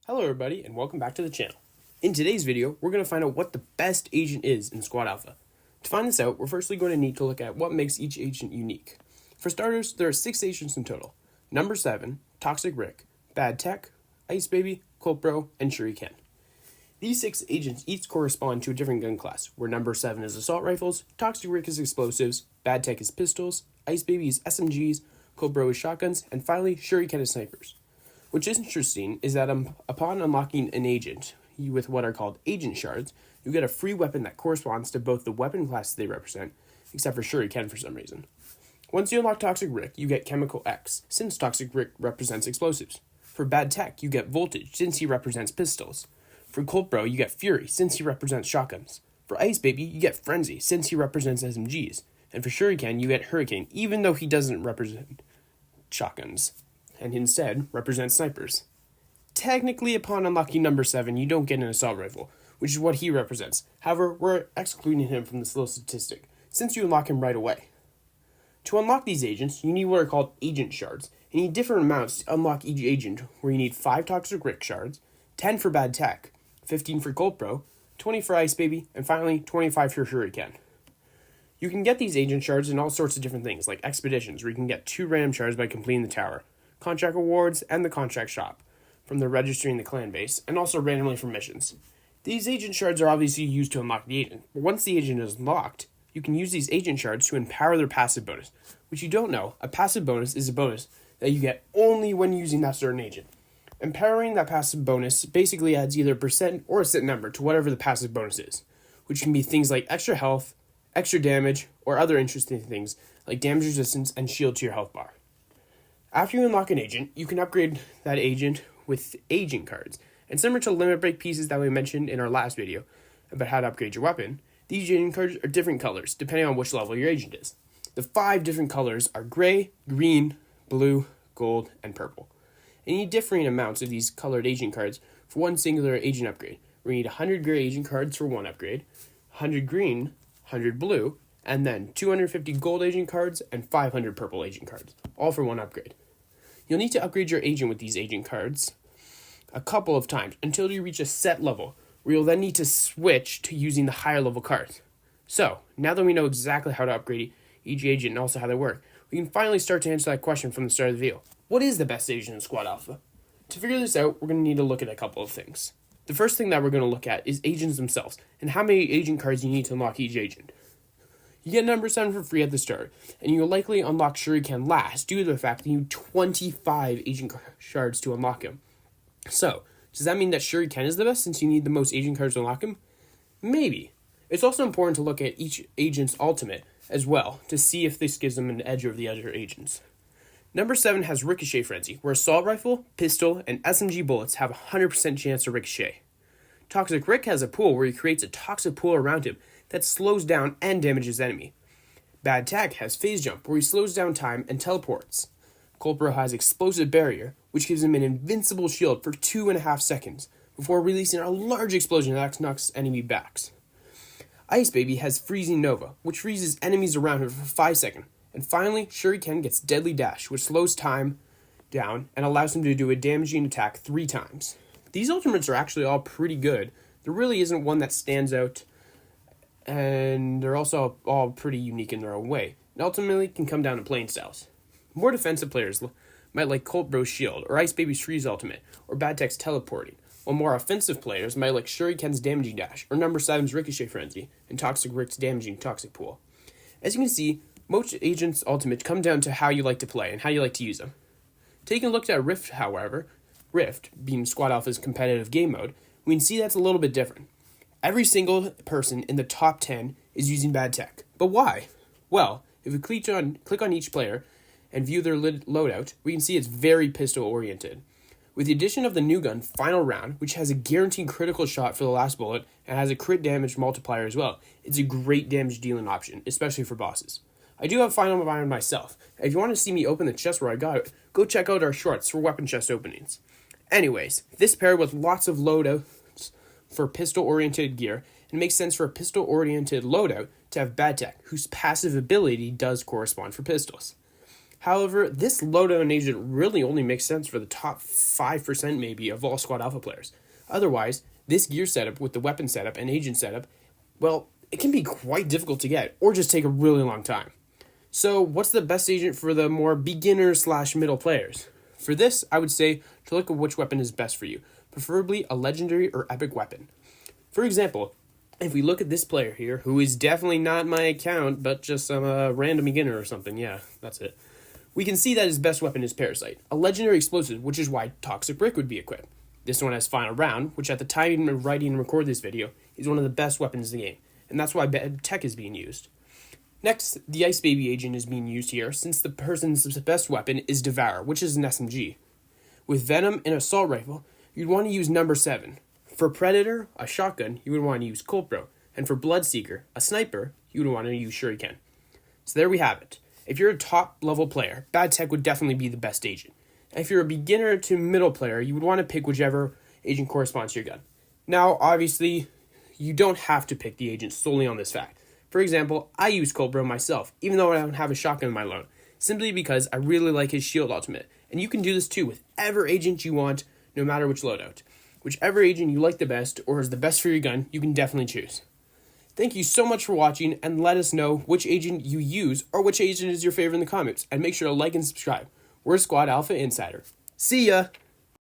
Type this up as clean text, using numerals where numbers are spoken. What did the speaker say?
Hello everybody and welcome back to the channel. In today's video, we're going to find out what the best agent is in Squad Alpha. To find this out, we're firstly going to need to look at what makes each agent unique. For starters, there are 6 agents in total. Number 7, Toxic Rick, Bad Tech, Ice Baby, Colt Bro, and Shuriken. These 6 agents each correspond to a different gun class, where number 7 is assault rifles, Toxic Rick is explosives, Bad Tech is pistols, Ice Baby is SMGs, Colt Bro is shotguns, and finally, Shuriken is snipers. What's interesting is that upon unlocking an agent with what are called agent shards, you get a free weapon that corresponds to both the weapon classes they represent, except for Shuriken for some reason. Once you unlock Toxic Rick, you get Chemical X, since Toxic Rick represents explosives. For Bad Tech, you get Voltage, since he represents pistols. For Colt Bro, you get Fury, since he represents shotguns. For Ice Baby, you get Frenzy, since he represents SMGs. And for Shuriken, you get Hurricane, even though he doesn't represent shotguns, and instead represents snipers. Technically, upon unlocking number 7, you don't get an assault rifle, which is what he represents. However, we're excluding him from this little statistic, since you unlock him right away. To unlock these agents, you need what are called agent shards, and you need different amounts to unlock each agent, where you need 5 Toxic Rick shards, 10 for Bad Tech, 15 for Colt Bro, 20 for Ice Baby, and finally 25 for Shuriken. You can get these agent shards in all sorts of different things, like expeditions, where you can get 2 random shards by completing the tower, contract rewards, and the contract shop, from the registering the clan base, and also randomly from missions. These agent shards are obviously used to unlock the agent, but once the agent is unlocked, you can use these agent shards to empower their passive bonus. Which you don't know, a passive bonus is a bonus that you get only when using that certain agent. Empowering that passive bonus basically adds either a percent or a set number to whatever the passive bonus is, which can be things like extra health, extra damage, or other interesting things like damage resistance and shield to your health bar. After you unlock an agent, you can upgrade that agent with agent cards. And similar to limit break pieces that we mentioned in our last video about how to upgrade your weapon, these agent cards are different colors depending on which level your agent is. The 5 different colors are gray, green, blue, gold, and purple. And you need differing amounts of these colored agent cards for one singular agent upgrade. We need 100 gray agent cards for one upgrade, 100 green, 100 blue, and then 250 gold agent cards and 500 purple agent cards, all for one upgrade. You'll need to upgrade your agent with these agent cards a couple of times until you reach a set level, where you'll then need to switch to using the higher level cards. So, now that we know exactly how to upgrade each agent and also how they work, we can finally start to answer that question from the start of the video. What is the best agent in Squad Alpha? To figure this out, we're going to need to look at a couple of things. The first thing that we're going to look at is agents themselves, and how many agent cards you need to unlock each agent. You get number 7 for free at the start, and you'll likely unlock Shuriken last due to the fact that you need 25 agent shards to unlock him. So, does that mean that Shuriken is the best since you need the most agent cards to unlock him? Maybe. It's also important to look at each agent's ultimate as well to see if this gives them an edge over the other agents. Number 7 has Ricochet Frenzy, where assault rifle, pistol, and SMG bullets have a 100% chance to ricochet. Toxic Rick has a pool where he creates a toxic pool around him that slows down and damages enemy. Bad Tech has Phase Jump, where he slows down time and teleports. Colt Bro has Explosive Barrier, which gives him an invincible shield for 2.5 seconds, before releasing a large explosion that knocks enemy backs. Ice Baby has Freezing Nova, which freezes enemies around him for 5 seconds. And finally, Shuriken gets Deadly Dash, which slows time down and allows him to do a damaging attack 3 times. These ultimates are actually all pretty good. There really isn't one that stands out, and they're also all pretty unique in their own way. It ultimately can come down to playing styles. More defensive players might like Colt Bro's Shield, or Ice Baby's Freeze Ultimate, or Bad Tech's Teleporting, while more offensive players might like Shuriken's Damaging Dash, or number 7's Ricochet Frenzy, and Toxic Rick's Damaging Toxic Pool. As you can see, most agents' ultimates come down to how you like to play and how you like to use them. Taking a look at Rift, however, Rift, being Squad Alpha's competitive game mode, we can see that's a little bit different. Every single person in the top 10 is using Bad Tech. But why? Well, if we click on each player and view their loadout, we can see it's very pistol-oriented. With the addition of the new gun, Final Round, which has a guaranteed critical shot for the last bullet and has a crit damage multiplier as well, it's a great damage dealing option, especially for bosses. I do have Final Round myself. If you want to see me open the chest where I got it, go check out our shorts for weapon chest openings. Anyways, this paired with lots of loadouts for pistol-oriented gear, it makes sense for a pistol-oriented loadout to have Bad Tech, whose passive ability does correspond for pistols. However, this loadout agent really only makes sense for the top 5% maybe of all Squad Alpha players. Otherwise, this gear setup with the weapon setup and agent setup, well, it can be quite difficult to get, or just take a really long time. So, what's the best agent for the more beginner/middle players? For this, I would say to look at which weapon is best for you, preferably a legendary or epic weapon. For example, if we look at this player here, who is definitely not my account, but just some random beginner or something, yeah, that's it. We can see that his best weapon is Parasite, a legendary explosive, which is why Toxic Brick would be equipped. This one has Final Round, which at the time of writing and record this video, is one of the best weapons in the game, and that's why Bad Tech is being used. Next, the Ice Baby agent is being used here, since the person's best weapon is Devour, which is an SMG. With Venom and Assault Rifle, you'd want to use number 7. For Predator, a shotgun, you would want to use Colt Bro, and for Bloodseeker, a sniper, you would want to use Shuriken. So there we have it. If you're a top level player, Bad Tech would definitely be the best agent. And if you're a beginner to middle player, you would want to pick whichever agent corresponds to your gun. Now, obviously, you don't have to pick the agent solely on this fact. For example, I use Colt Bro myself, even though I don't have a shotgun in my loan, simply because I really like his shield ultimate. And you can do this too with whatever agent you want, no matter which loadout. Whichever agent you like the best, or is the best for your gun, you can definitely choose. Thank you so much for watching, and let us know which agent you use, or which agent is your favorite in the comments, and make sure to like and subscribe. We're Squad Alpha Insider. See ya!